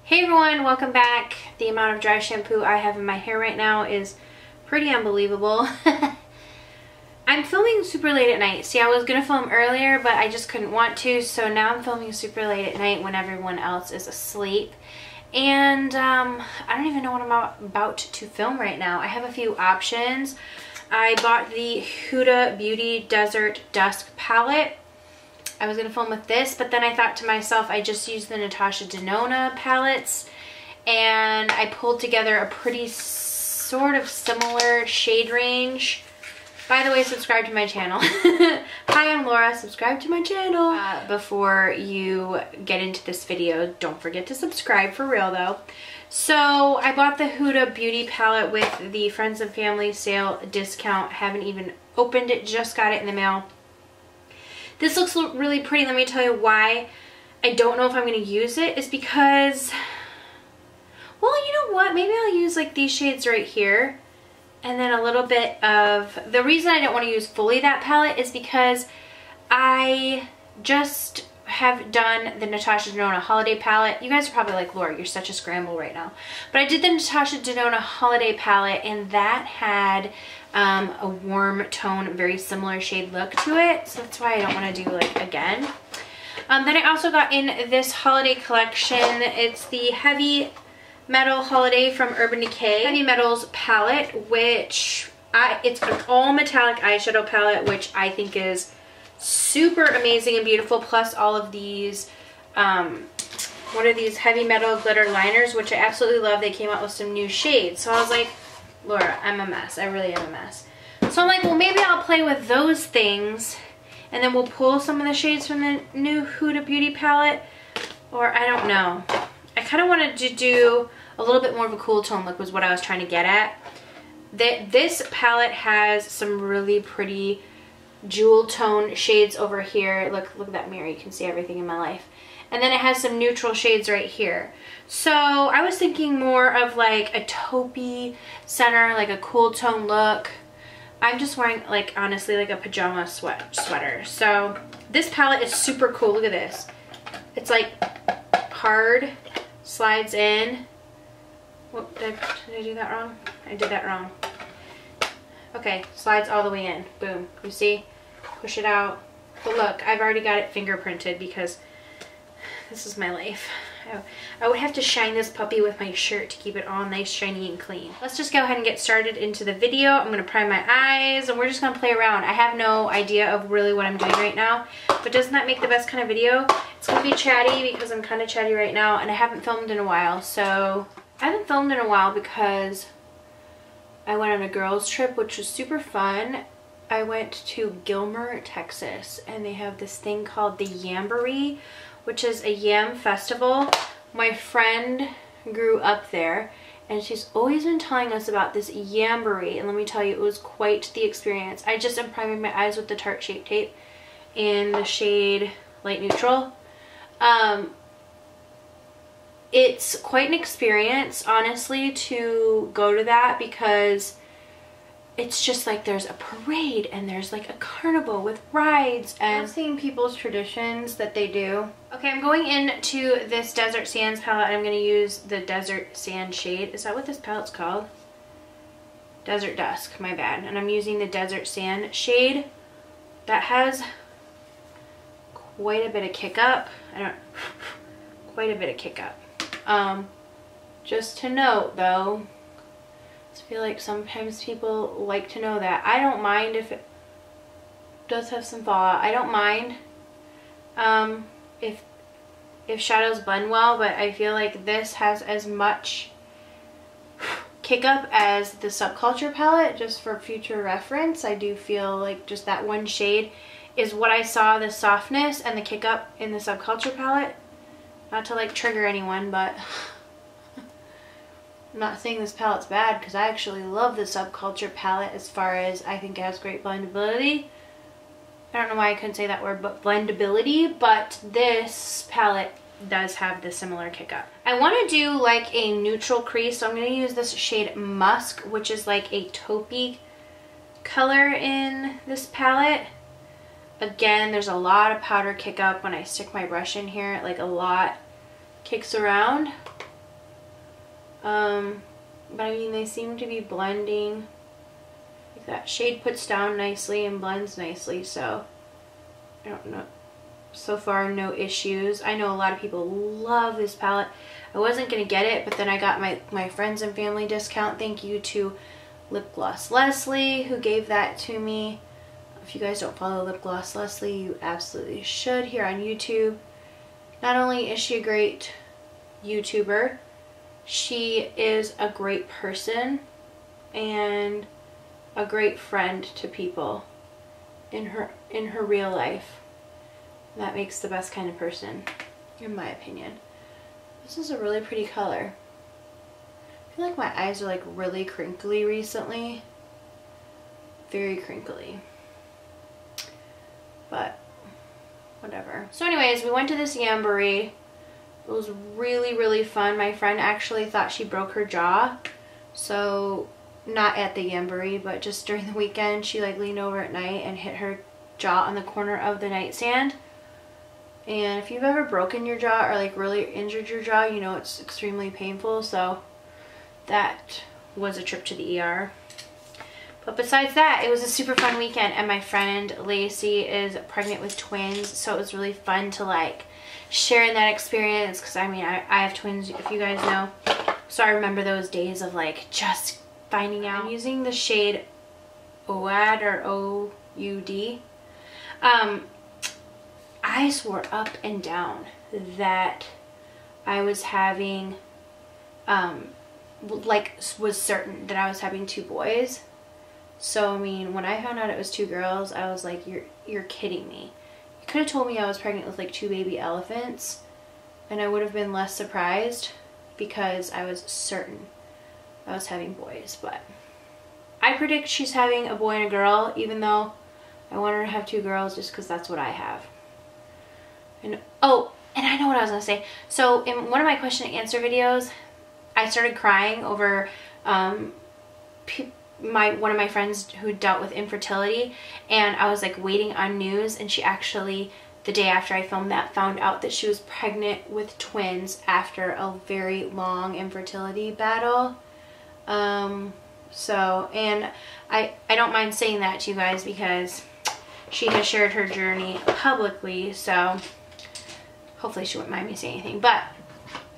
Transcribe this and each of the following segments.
Hey everyone, welcome back. The amount of dry shampoo I have in my hair right now is pretty unbelievable. I'm filming super late at night. See, I was gonna film earlier, but I just couldn't want to, so now I'm filming super late at night when everyone else is asleep. And I don't even know what I'm about to film right now. I have a few options. I bought the Huda Beauty Desert Dusk palette. I was going to film with this, but then I thought to myself, I just used the Natasha Denona palettes, and I pulled together a pretty sort of similar shade range. By the way, subscribe to my channel. Hi, I'm Laura. Subscribe to my channel. Before you get into this video, don't forget to subscribe for real though. So I bought the Huda Beauty palette with the Friends and Family sale discount. Haven't even opened it, just got it in the mail. This looks really pretty. Let me tell you why I don't know if I'm going to use it is because, well, you know what? Maybe I'll use like these shades right here. And then a little bit of, the reason I don't want to use fully that palette is because I just have done the Natasha Denona Holiday palette. You guys are probably like, Laura, you're such a scramble right now. But I did the Natasha Denona Holiday palette, and that had a warm tone, very similar shade look to it. So that's why I don't want to do like again. Then I also got in this holiday collection. It's the Heavy Metal Holiday from Urban Decay Heavy Metals palette, which it's an all metallic eyeshadow palette, which I think is super amazing and beautiful, plus all of these what are these heavy metal glitter liners, which I absolutely love. They came out with some new shades, so I was like, Laura, I'm a mess. I really am a mess. So I'm like, well, maybe I'll play with those things, and then we'll pull some of the shades from the new Huda Beauty palette, or I don't know. I kind of wanted to do a little bit more of a cool tone look was what I was trying to get at. This palette has some really pretty jewel tone shades over here. Look at that mirror. You can see everything in my life. And then it has some neutral shades right here. So I was thinking more of like a taupey center, like a cool tone look. I'm just wearing, like, honestly, like a pajama sweater. So this palette is super cool. Look at this. It's like hard, slides in. Whoop, did I do that wrong? I did that wrong. Okay, slides all the way in. Boom. You see? Push it out. But look, I've already got it fingerprinted because this is my life. I would have to shine this puppy with my shirt to keep it all nice, shiny, and clean. Let's just go ahead and get started into the video. I'm going to prime my eyes, and we're just going to play around. I have no idea of really what I'm doing right now, but doesn't that make the best kind of video? It's going to be chatty because I'm kind of chatty right now, and I haven't filmed in a while. So I haven't filmed in a while because I went on a girls trip, which was super fun. I went to Gilmer, Texas, and they have this thing called the Yamboree, which is a yam festival. My friend grew up there, and she's always been telling us about this Yamboree, and let me tell you, it was quite the experience. I just am priming my eyes with the Tarte Shape Tape in the shade Light Neutral. It's quite an experience, honestly, to go to that, because it's just like there's a parade and there's like a carnival with rides and seeing people's traditions that they do. Okay, I'm going into this Desert Sands palette. I'm going to use the Desert Sand shade. Is that what this palette's called? Desert Dusk, my bad. And I'm using the Desert Sand shade. That has quite a bit of kick up. Quite a bit of kick up. Just to note though, I feel like sometimes people like to know that. I don't mind if it does have some fallout. I don't mind if shadows blend well, but I feel like this has as much kick up as the Subculture palette. Just for future reference, I do feel like just that one shade is what I saw the softness and the kick up in the Subculture palette. Not to like trigger anyone, but I'm not saying this palette's bad, because I actually love the Subculture palette as far as I think it has great blendability. I don't know why I couldn't say that word, but blendability, but this palette does have the similar kick up. I want to do like a neutral crease, so I'm going to use this shade Musk, which is like a taupey color in this palette. Again, there's a lot of powder kick up when I stick my brush in here, like a lot kicks around. But I mean, they seem to be blending. Like that shade puts down nicely and blends nicely, so I don't know. So far, no issues. I know a lot of people love this palette. I wasn't going to get it, but then I got my friends and family discount. Thank you to Lip Gloss Leslie, who gave that to me. If you guys don't follow Lip Gloss Leslie, you absolutely should here on YouTube. Not only is she a great YouTuber, she is a great person and a great friend to people in her real life. That makes the best kind of person, in my opinion. This is a really pretty color. I feel like my eyes are like really crinkly recently. Very crinkly. But whatever. So anyways, we went to this Jamboree. It was really, really fun. My friend actually thought she broke her jaw. So not at the Jamboree, but just during the weekend, she like leaned over at night and hit her jaw on the corner of the nightstand. And if you've ever broken your jaw or like really injured your jaw, you know it's extremely painful. So that was a trip to the ER. But besides that, it was a super fun weekend, and my friend Lacey is pregnant with twins, so it was really fun to like share in that experience, because I mean I have twins, if you guys know, so I remember those days of like just finding out. I'm using the shade OUD or OUD. I swore up and down that I was having like was certain that I was having 2 boys. So I mean, when I found out it was 2 girls, I was like, you're kidding me. You could have told me I was pregnant with like 2 baby elephants and I would have been less surprised, because I was certain I was having boys. But I predict she's having a boy and a girl, even though I want her to have 2 girls just because that's what I have. And oh, and I know what I was gonna say. So in one of my question and answer videos, I started crying over one of my friends who dealt with infertility, and I was like waiting on news, and she actually, the day after I filmed that, found out that she was pregnant with twins after a very long infertility battle. So, and I don't mind saying that to you guys because she has shared her journey publicly, so hopefully she wouldn't mind me saying anything. But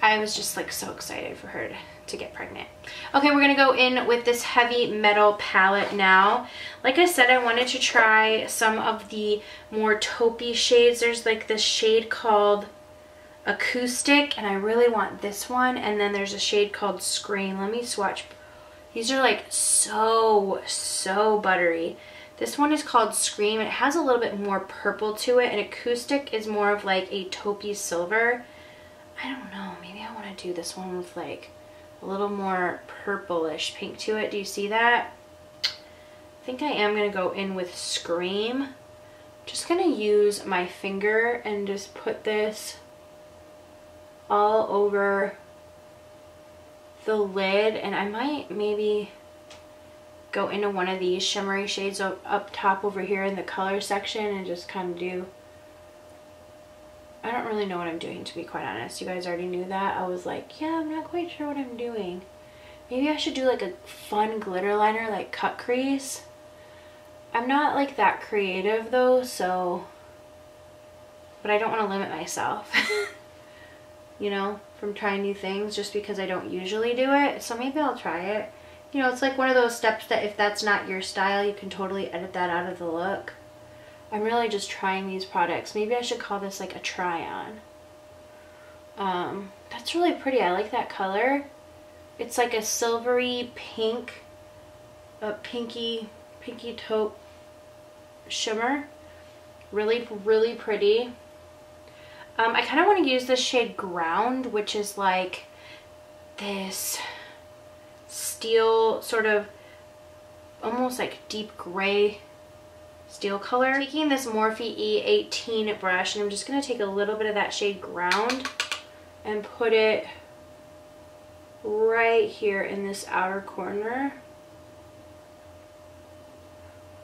I was just like so excited for her to get pregnant. Okay, we're gonna go in with this heavy metal palette now. Like I said, I wanted to try some of the more taupey shades. There's like this shade called Acoustic, and I really want this one. And then there's a shade called Scream. Let me swatch. These are like so buttery. This one is called Scream. It has a little bit more purple to it, and Acoustic is more of like a taupey silver. I don't know, maybe I want to do this one with like a little more purplish pink to it. Do you see that? I think I am going to go in with Scream. Just going to use my finger and just put this all over the lid, and I might maybe go into one of these shimmery shades up top over here in the color section and just kind of do, I don't really know what I'm doing, to be quite honest. You guys already knew that. I was like, yeah, I'm not quite sure what I'm doing. Maybe I should do like a fun glitter liner like Cut Crease. I'm not like that creative though, so, but I don't want to limit myself, you know, from trying new things just because I don't usually do it. So maybe I'll try it. You know, it's like one of those steps that if that's not your style, you can totally edit that out of the look. I'm really just trying these products. Maybe I should call this like a try on. That's really pretty. I like that color. It's like a silvery pink, a pinky taupe shimmer. Really pretty. I kind of want to use this shade Ground, which is like this steel, sort of almost like deep gray steel color. Taking this Morphe E18 brush, and I'm just going to take a little bit of that shade Ground and put it right here in this outer corner.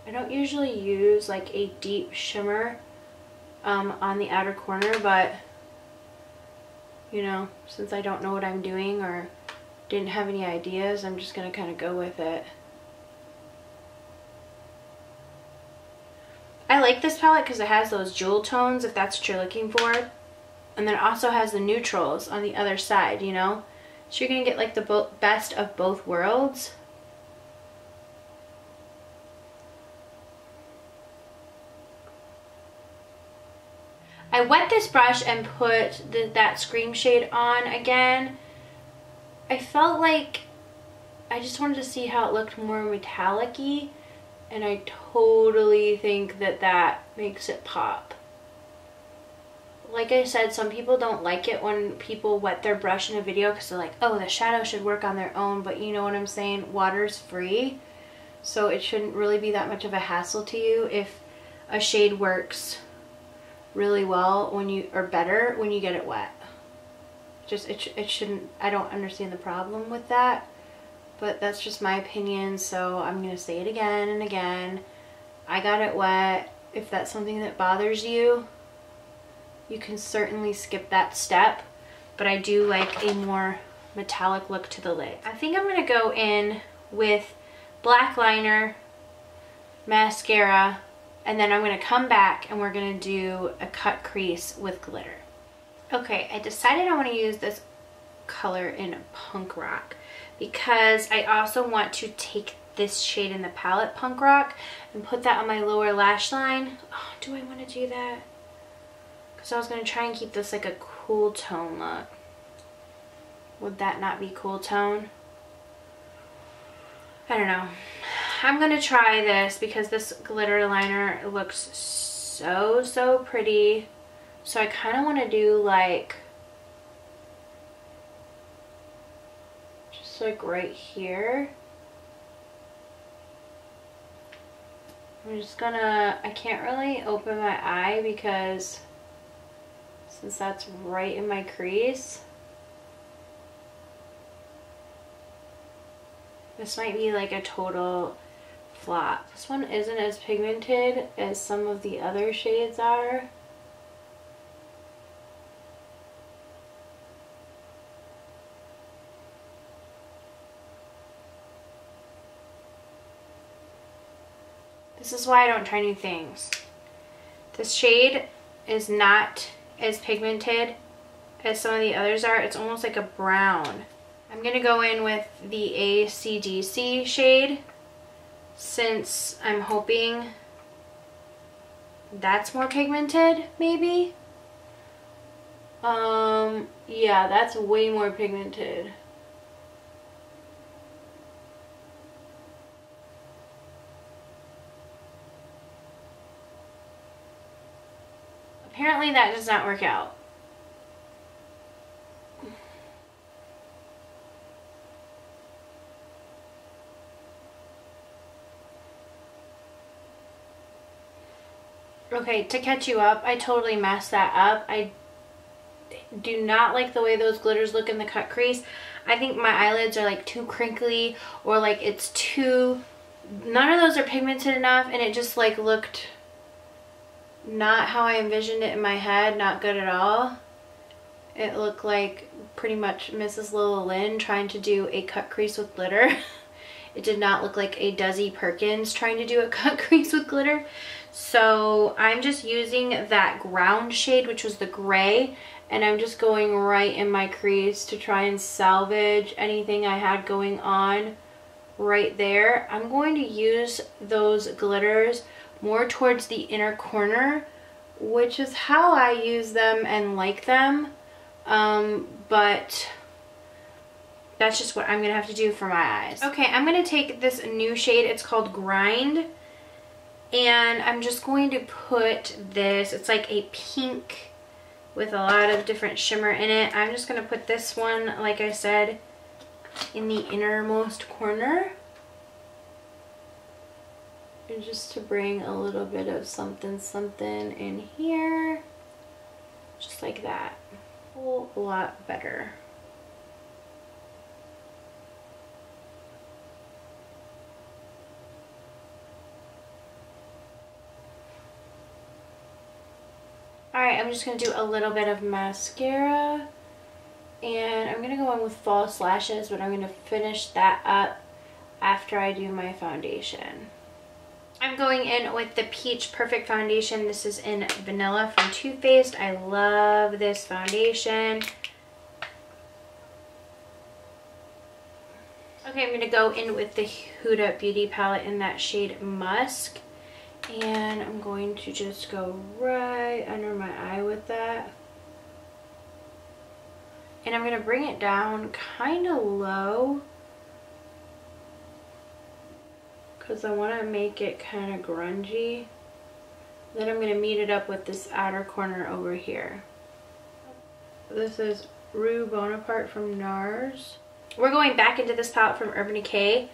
I don't usually use like a deep shimmer on the outer corner, but you know, since I don't know what I'm doing or didn't have any ideas. I'm just going to kind of go with it. I like this palette because it has those jewel tones, if that's what you're looking for. And then it also has the neutrals on the other side, you know? So you're going to get like the best of both worlds. I wet this brush and put that Scream shade on again. I felt like I just wanted to see how it looked more metallic-y, and I totally think that that makes it pop. Like I said, some people don't like it when people wet their brush in a video because they're like, oh, the shadow should work on their own, but you know what I'm saying? Water's free, so it shouldn't really be that much of a hassle to you if a shade works really well when you, or better when you get it wet. Just it shouldn't, I don't understand the problem with that, but that's just my opinion, so I'm gonna say it again and again. I got it wet. If that's something that bothers you, you can certainly skip that step, but I do like a more metallic look to the lid. I think I'm gonna go in with black liner, mascara, and then I'm going to come back and we're going to do a cut crease with glitter. Okay, I decided I want to use this color in Punk Rock because I also want to take this shade in the palette, Punk Rock, and put that on my lower lash line. Oh, do I want to do that? Because I was going to try and keep this like a cool tone look. Would that not be cool tone? I don't know. I'm going to try this because this glitter liner looks so pretty. So I kind of want to do like, just like right here. I'm just gonna, I can't really open my eye because since that's right in my crease. This might be like a total flop. This one isn't as pigmented as some of the other shades are. This is why I don't try new things. This shade is not as pigmented as some of the others are. It's almost like a brown. I'm going to go in with the AC/DC shade since I'm hoping that's more pigmented, maybe. Yeah, that's way more pigmented. Apparently that does not work out. Okay, to catch you up, I totally messed that up. I do not like the way those glitters look in the cut crease. I think my eyelids are like too crinkly, or like it's too, none of those are pigmented enough, and it just like looked not how I envisioned it in my head, not good at all. It looked like pretty much Mrslolalynn trying to do a cut crease with glitter. It did not look like a Desi Perkins trying to do a cut crease with glitter. So I'm just using that ground shade, which was the gray, and I'm just going right in my crease to try and salvage anything I had going on right there. I'm going to use those glitters more towards the inner corner, which is how I use them and like them, but that's just what I'm gonna have to do for my eyes. Okay, I'm gonna take this new shade, it's called Grind, and I'm just going to put this, it's like a pink with a lot of different shimmer in it. I'm just gonna put this one, like I said, in the innermost corner. And just to bring a little bit of something in here. Just like that. A whole lot better. Alright, I'm just going to do a little bit of mascara. And I'm going to go in with false lashes, but I'm going to finish that up after I do my foundation. I'm going in with the Peach Perfect Foundation. This is in Vanilla from Too Faced. I love this foundation. Okay, I'm going to go in with the Huda Beauty Palette in that shade Musk. And I'm going to just go right under my eye with that. And I'm going to bring it down kind of low, because I want to make it kind of grungy. Then I'm going to meet it up with this outer corner over here. This is Rue Bonaparte from NARS. We're going back into this palette from Urban Decay.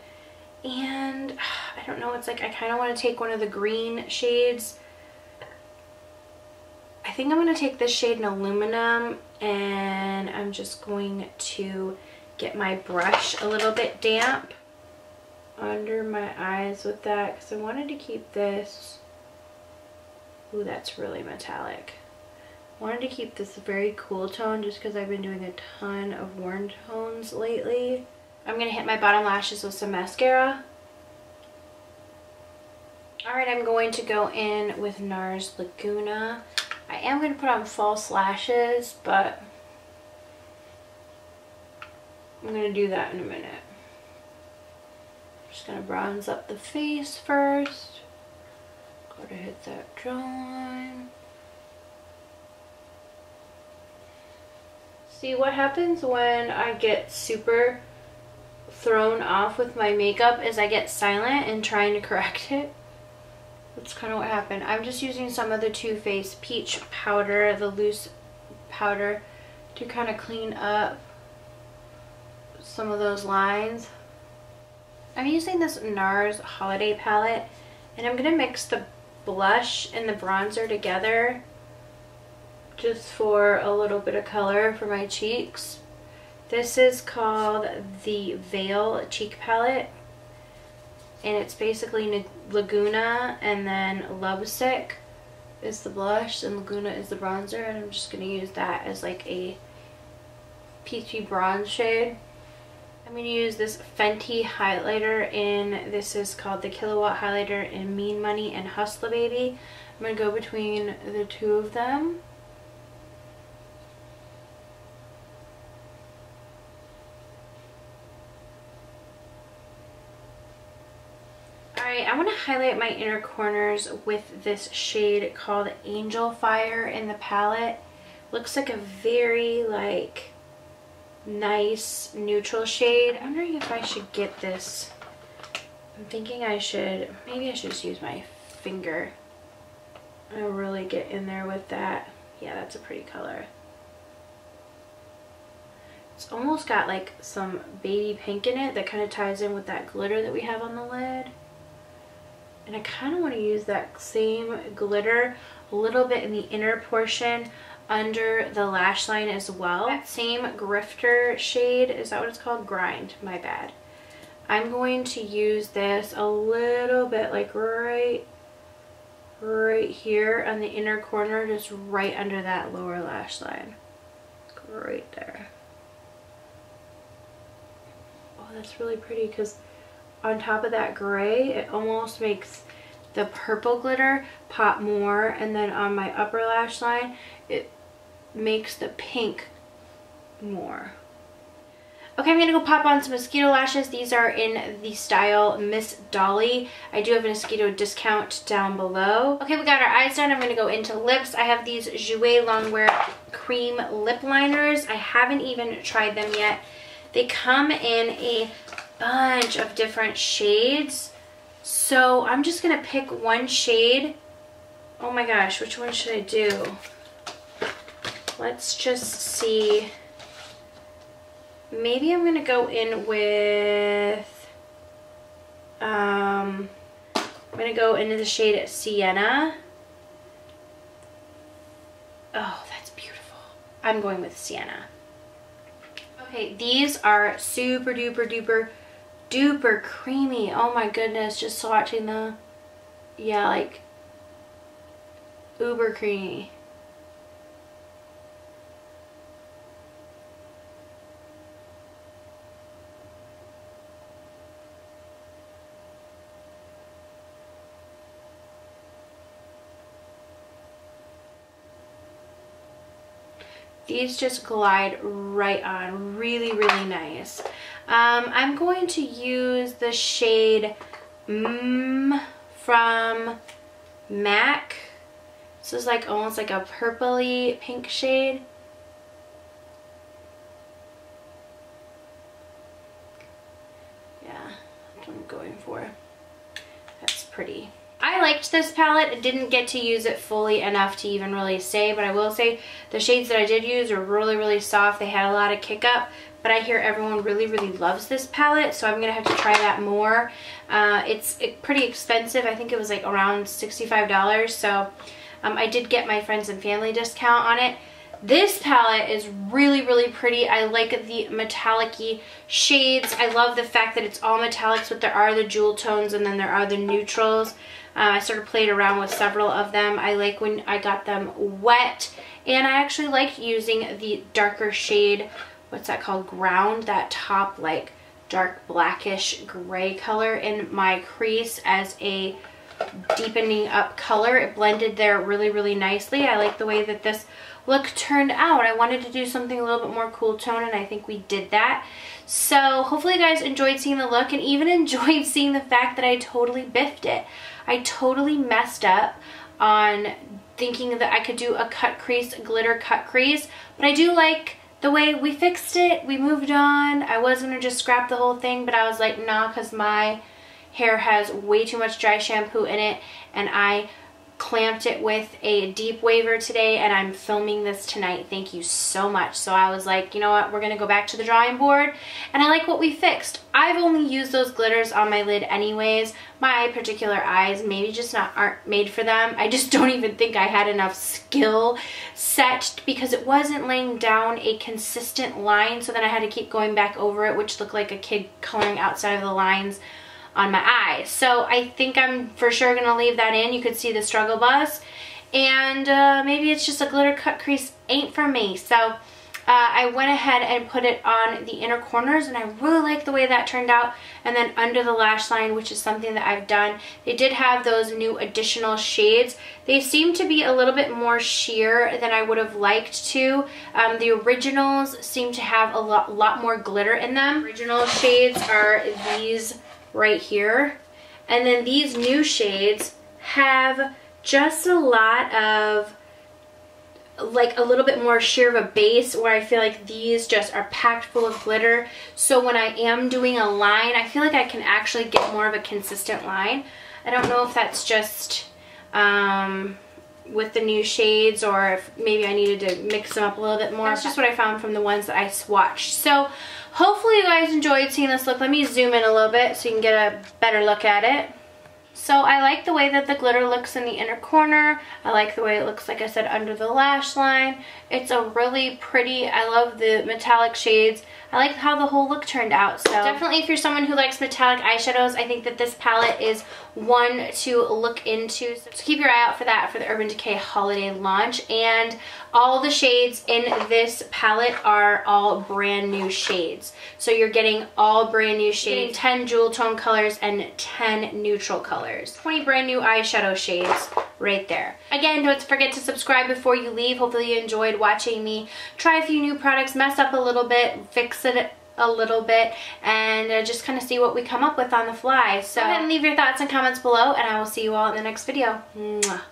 And I don't know, it's like I kind of want to take one of the green shades. I think I'm going to take this shade in Aluminum, and I'm just going to get my brush a little bit damp under my eyes with that, because I wanted to keep this, ooh, that's really metallic. I wanted to keep this very cool tone just because I've been doing a ton of warm tones lately. I'm going to hit my bottom lashes with some mascara. Alright, I'm going to go in with NARS Laguna. I am going to put on false lashes, but I'm going to do that in a minute. Just going to bronze up the face first. Go to hit that jawline. See, what happens when I get super thrown off with my makeup is I get silent and trying to correct it. That's kind of what happened. I'm just using some of the Too Faced Peach powder, the loose powder, to kind of clean up some of those lines. I'm using this NARS Holiday palette, and I'm going to mix the blush and the bronzer together just for a little bit of color for my cheeks. This is called the Veil Cheek Palette, and it's basically Laguna and then Lovesick is the blush and Laguna is the bronzer, and I'm just going to use that as like a peachy bronze shade. I'm going to use this Fenty highlighter in, this is called the Kilowatt Highlighter in Mean Money and Hustla Baby. I'm going to go between the two of them. Alright, I want to highlight my inner corners with this shade called Angel Fire in the palette. Looks like a very like nice neutral shade. I'm wondering if I should get this. I'm thinking I should, maybe I should just use my finger. I'll really get in there with that. Yeah, that's a pretty color. It's almost got like some baby pink in it that kind of ties in with that glitter that we have on the lid. And I kind of want to use that same glitter a little bit in the inner portion under the lash line as well. That same Grifter shade, is that what it's called? Grind, my bad. I'm going to use this a little bit like right here on the inner corner, just right under that lower lash line. Right there. Oh, that's really pretty because on top of that gray, it almost makes the purple glitter pop more, and then on my upper lash line, it makes the pink more. Okay, I'm gonna go pop on some mosquito lashes. These are in the style Miss Dolly. I do have a mosquito discount down below. Okay, we got our eyes done. I'm gonna go into lips. I have these Jouer Longwear Cream Lip Liners. I haven't even tried them yet. They come in a bunch of different shades, so I'm just gonna pick one shade. Oh my gosh, which one should I do? Let's just see. Maybe I'm gonna go in with I'm gonna go into the shade Sienna. Oh, that's beautiful. I'm going with Sienna. Okay, these are super duper duper creamy. Oh my goodness, just watching the, yeah, like uber creamy. These just glide right on. Really, really nice. I'm going to use the shade from MAC. This is like almost like a purpley pink shade. Yeah, that's what I'm going for. That's pretty. I liked this palette. I didn't get to use it fully enough to even really say, but I will say the shades that I did use are really, really soft. They had a lot of kick up, but I hear everyone really, really loves this palette, so I'm going to have to try that more. It's pretty expensive. I think it was like around $65, so I did get my friends and family discount on it. This palette is really, really pretty. I like the metallic-y shades. I love the fact that it's all metallics, but there are the jewel tones and then there are the neutrals. I sort of played around with several of them. I like when I got them wet, and I actually liked using the darker shade, what's that called, Ground, that top like dark blackish gray color in my crease as a deepening up color. It blended there really, really nicely. I like the way that this look turned out. I wanted to do something a little bit more cool tone, and I think we did that. So hopefully you guys enjoyed seeing the look and even enjoyed seeing the fact that I totally biffed it. I totally messed up on thinking that I could do a cut crease, glitter cut crease, but I do like the way we fixed it. We moved on. I was going to just scrap the whole thing, but I was like, nah, because my hair has way too much dry shampoo in it, and I clamped it with a deep waver today, and I'm filming this tonight. Thank you so much. So I was like, you know what, we're gonna go back to the drawing board, and I like what we fixed. I've only used those glitters on my lid anyways. My particular eyes maybe just aren't made for them. I just don't even think I had enough skill set because it wasn't laying down a consistent line, so then I had to keep going back over it, which looked like a kid coloring outside of the lines on my eyes. So I think I'm for sure gonna leave that in. You could see the struggle buzz, and maybe it's just a glitter cut crease ain't for me. So I went ahead and put it on the inner corners, and I really like the way that turned out. And then under the lash line, which is something that I've done, they did have those new additional shades. They seem to be a little bit more sheer than I would have liked to. The originals seem to have a lot more glitter in them. Original shades are these right here, and then these new shades have just a lot of like a little bit more sheer of a base, where I feel like these just are packed full of glitter. So when I am doing a line, I feel like I can actually get more of a consistent line. I don't know if that's just with the new shades, or if maybe I needed to mix them up a little bit more. That's just what I found from the ones that I swatched. So hopefully you guys enjoyed seeing this look. Let me zoom in a little bit so you can get a better look at it. So I like the way that the glitter looks in the inner corner. I like the way it looks, like I said, under the lash line. It's a really pretty, I love the metallic shades. I like how the whole look turned out. So definitely, if you're someone who likes metallic eyeshadows, I think that this palette is one to look into. So keep your eye out for that for the Urban Decay holiday launch. And all the shades in this palette are all brand new shades. So you're getting all brand new shades, 10 jewel tone colors and 10 neutral colors. 20 brand new eyeshadow shades right there. Again, don't forget to subscribe before you leave. Hopefully you enjoyed watching me try a few new products, mess up a little bit, fix it a little bit, and just kind of see what we come up with on the fly. So go ahead and leave your thoughts and comments below, and I will see you all in the next video. Mwah.